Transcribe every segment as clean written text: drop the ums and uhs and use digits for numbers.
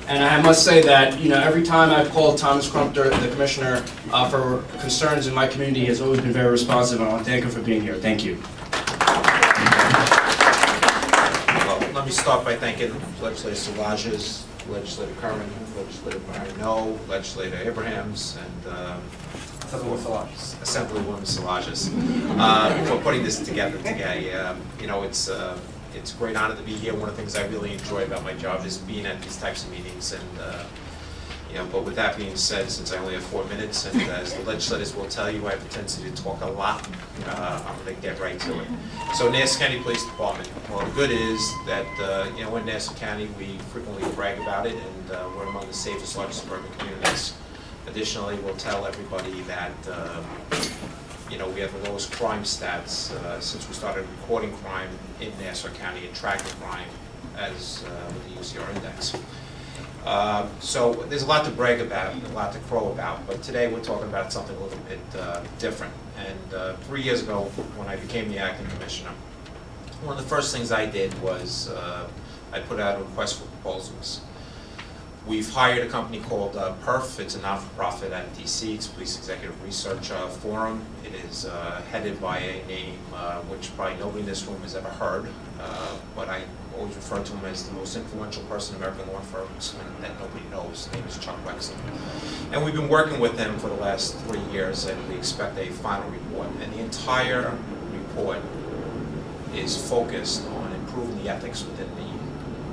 And I must say that, every time I've called Thomas Crumpter, the commissioner, for concerns in my community, he has always been very responsive, and I want to thank him for being here. Thank you. Well, let me start by thanking Legislator Szilagyi, Legislator Curran, Legislator Marino, Legislator Abrahams, and Assemblywoman Szilagyi for putting this together today. It's a great honor to be here. One of the things I really enjoy about my job is being at these types of meetings. And but with that being said, since I only have 4 minutes, and as the legislators will tell you, I have a tendency to talk a lot. I'm going to get right to it. So, Nassau County Police Department. Well, the good is that in Nassau County we frequently brag about it, and we're among the safest, largest suburban communities. Additionally, we'll tell everybody that we have the lowest crime stats since we started recording crime in Nassau County and tracking crime as with the UCR index. So there's a lot to brag about, a lot to crow about, but today we're talking about something a little bit different. And 3 years ago, when I became the acting commissioner, one of the first things I did was I put out a request for proposals. We've hired a company called PERF. It's a not-for-profit out of DC. It's a Police Executive Research Forum. It is headed by a name which probably nobody in this room has ever heard, but I always refer to him as the most influential person in American law enforcement that nobody knows. His name is Chuck Wexler. And we've been working with him for the last 3 years, and we expect a final report. And the entire report is focused on improving the ethics within the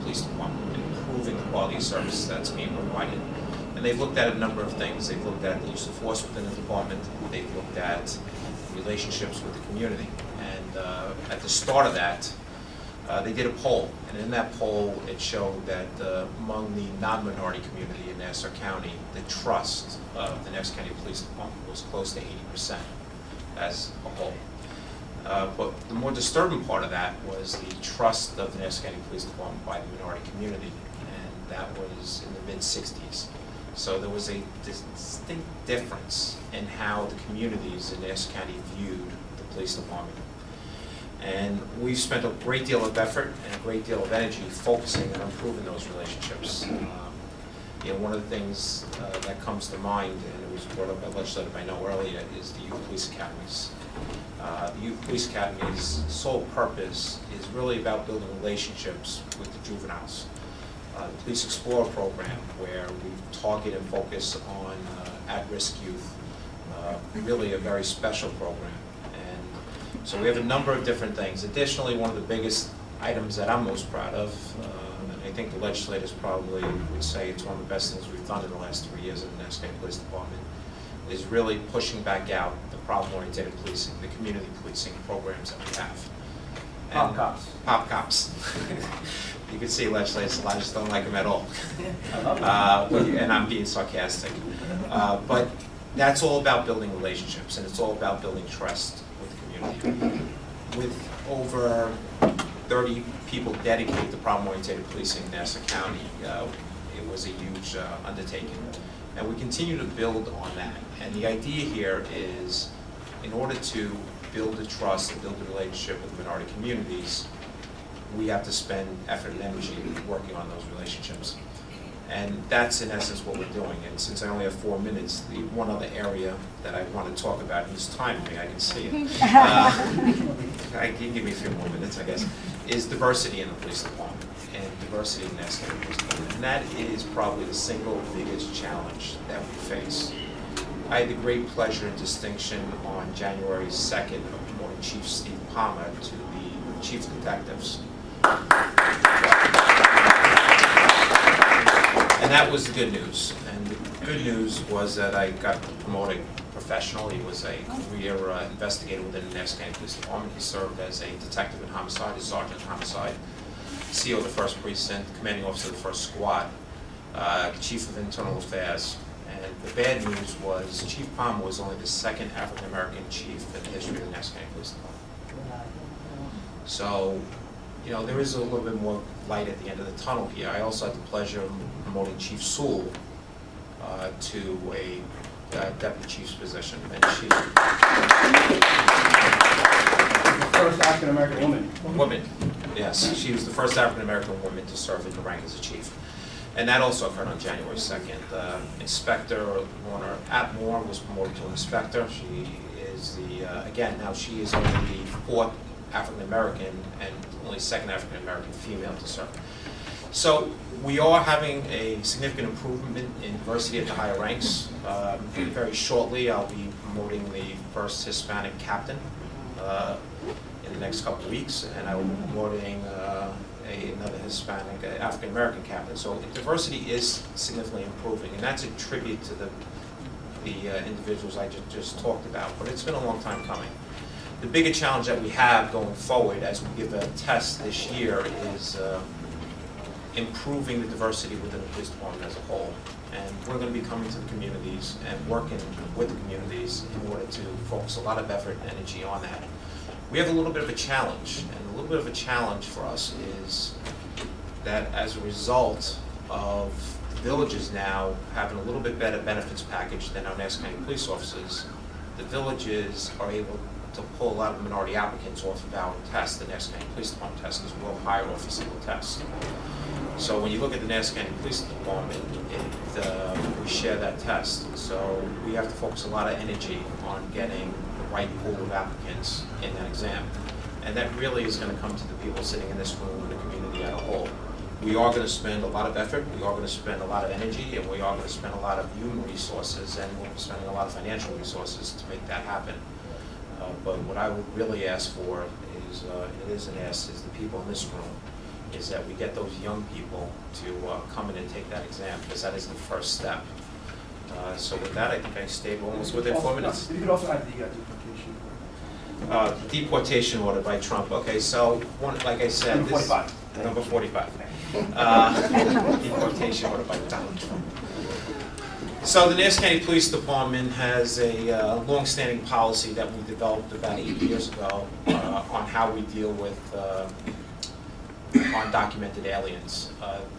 police department, improving the quality of service that's being provided. And they've looked at a number of things. They've looked at the use of force within the department. They've looked at relationships with the community. And at the start of that, they did a poll. And in that poll, it showed that among the non-minority community in Nassau County, the trust of the Nassau County Police Department was close to 80% as a whole. But the more disturbing part of that was the trust of the Nassau County Police Department by the minority community, and that was in the mid-60s. So there was a distinct difference in how the communities in Nassau County viewed the police department. And we've spent a great deal of effort and a great deal of energy focusing on improving those relationships. One of the things that comes to mind, and it was brought up by legislator I know earlier, is the youth police academies. The Youth Police Academy's sole purpose is really about building relationships with the juveniles. The Police Explorer program, where we target and focus on at-risk youth, really a very special program. And so we have a number of different things. Additionally, one of the biggest items that I'm most proud of, and I think the legislators probably would say it's one of the best things we've done in the last 3 years in the Nassau County Police Department, is really pushing back out the problem-oriented policing, the community policing programs that we have. Pop cops. Pop cops. You can see legislators, I just don't like them at all. I love them. And I'm being sarcastic. But that's all about building relationships, and it's all about building trust with the community. With over 30 people dedicated to problem-oriented policing in Nassau County, it was a huge undertaking. And we continue to build on that. And the idea here is, in order to build the trust and build the relationship with minority communities, we have to spend effort and energy working on those relationships. And that's in essence what we're doing. And since I only have 4 minutes, the one other area that I want to talk about, and it's time for me, I can see it. I can give me a few more minutes, I guess, is diversity in the police department and diversity in the Nassau County Police Department. And that is probably the single biggest challenge that we face. I had the great pleasure and distinction on January 2nd of promoting Chief Steve Palmer to the Chief of Detectives. And that was the good news. And the good news was that I got promoted professional. He was a career investigator within the Nassau County Police Department. He served as a detective in homicide, a sergeant in homicide, CO of the 1st Precinct, commanding officer of the 1st Squad, chief of internal affairs. And the bad news was Chief Palmer was only the 2nd African-American chief in the history of the Nassau County Police Department. So, there is a little bit more light at the end of the tunnel here. I also had the pleasure of promoting Chief Sewell to a deputy chief's position. And she... The first African-American woman. Woman, yes. She was the first African-American woman to serve in the rank as a chief. And that also occurred on January 2nd. Inspector Lorna Atmore was promoted to inspector. She is again, now she is only the 4th African-American and only 2nd African-American female to serve. So we are having a significant improvement in diversity at the higher ranks. Very shortly, I'll be promoting the first Hispanic captain in the next couple of weeks, and I will be promoting another Hispanic African-American captain. So diversity is significantly improving, and that's a tribute to the individuals I just talked about, but it's been a long time coming. The bigger challenge that we have going forward as we give a test this year is improving the diversity within the police department as a whole. And we're going to be coming to the communities and working with the communities in order to focus a lot of effort and energy on that. We have a little bit of a challenge, and a little bit of a challenge for us is that as a result of villages now having a little bit better benefits package than our Nassau County police officers, the villages are able to pull a lot of minority applicants off of our test, the Nassau County Police Department test, because we'll hire off a single test. So when you look at the Nassau County Police Department, we share that test. So we have to focus a lot of energy on getting the right pool of applicants in that exam. And that really is going to come to the people sitting in this room and the community as a whole. We are going to spend a lot of effort, we are going to spend a lot of energy, and we are going to spend a lot of human resources, and we'll be spending a lot of financial resources to make that happen. But what I would really ask for is, and it is an ask, is the people in this room, is that we get those young people to come in and take that exam, because that is the first step. So with that, I think I stayed almost within 4 minutes. You could also add the deportation. Deportation order by Trump. Okay, so like I said, Number 45. Number 45. Deportation order by Donald Trump. So the Nassau County Police Department has a long-standing policy that we developed about 8 years ago on how we deal with undocumented aliens.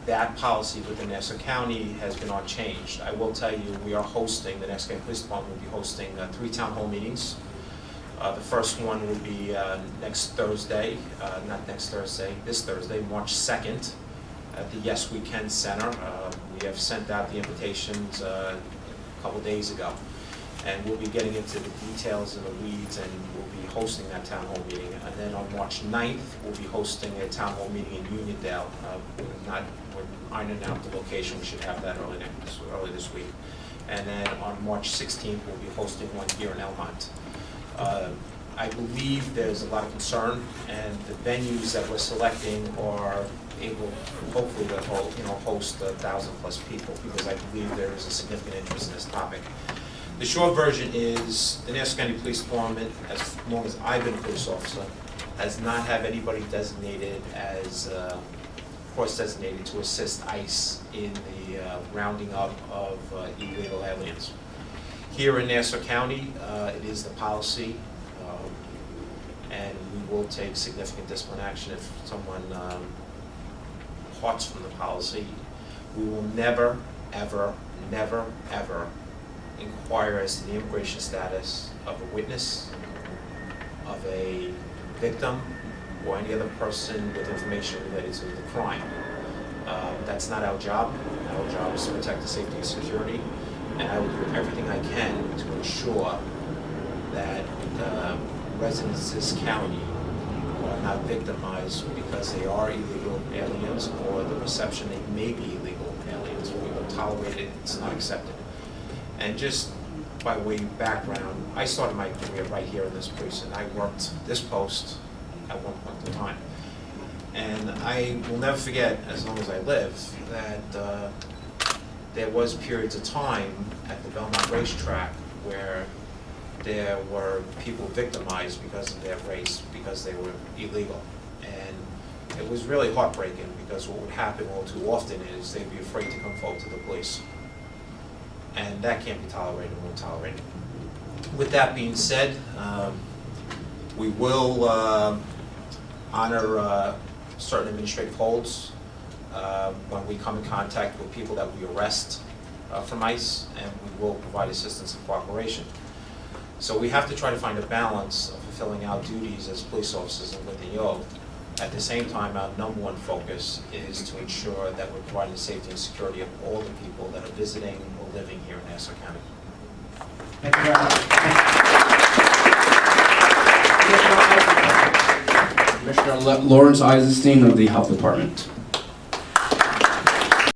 That policy within Nassau County has been unchanged. I will tell you, we are hosting, the Nassau County Police Department will be hosting 3 town hall meetings. The first one will be next Thursday, this Thursday, March 2nd, at the Yes We Can Center. We have sent out the invitations a couple days ago. And we'll be getting into the details and the weeds, and we'll be hosting that town hall meeting. And then on March 9th, we'll be hosting a town hall meeting in Uniondale. We're ironing out the location, we should have that early this week. And then on March 16th, we'll be hosting one here in Elmont. I believe there's a lot of concern, and the venues that we're selecting are able, hopefully, to host 1,000+ people, because I believe there is a significant interest in this topic. The short version is the Nassau County Police Department, as long as I've been a police officer, has not had anybody designated as cross-designated to assist ICE in the rounding up of illegal aliens. Here in Nassau County, it is the policy, and we will take significant discipline action if someone departs from the policy. We will never, ever, never, ever inquire as to the immigration status of a witness, of a victim, or any other person with information related to the crime. That's not our job. Our job is to protect the safety and security, and I will do everything I can to ensure that residents of this county are not victimized because they are illegal aliens or the perception they may be illegal aliens. We will tolerate it. It's not accepted. And just by way of background, I started my career right here in this precinct. I worked this post at one point in time. And I will never forget, as long as I live, that there was periods of time at the Belmont racetrack where there were people victimized because of their race, because they were illegal. And it was really heartbreaking, because what would happen all too often is they'd be afraid to come forward to the police. And that can't be tolerated, and won't tolerate it. With that being said, we will honor certain administrative holds when we come in contact with people that we arrest from ICE, and we will provide assistance and cooperation. So we have to try to find a balance of fulfilling our duties as police officers and with the oath, At the same time, our number one focus is to ensure that we're providing the safety and security of all the people that are visiting or living here in Nassau County. Thank you very much. Commissioner Lawrence Eisenstein of the Health Department.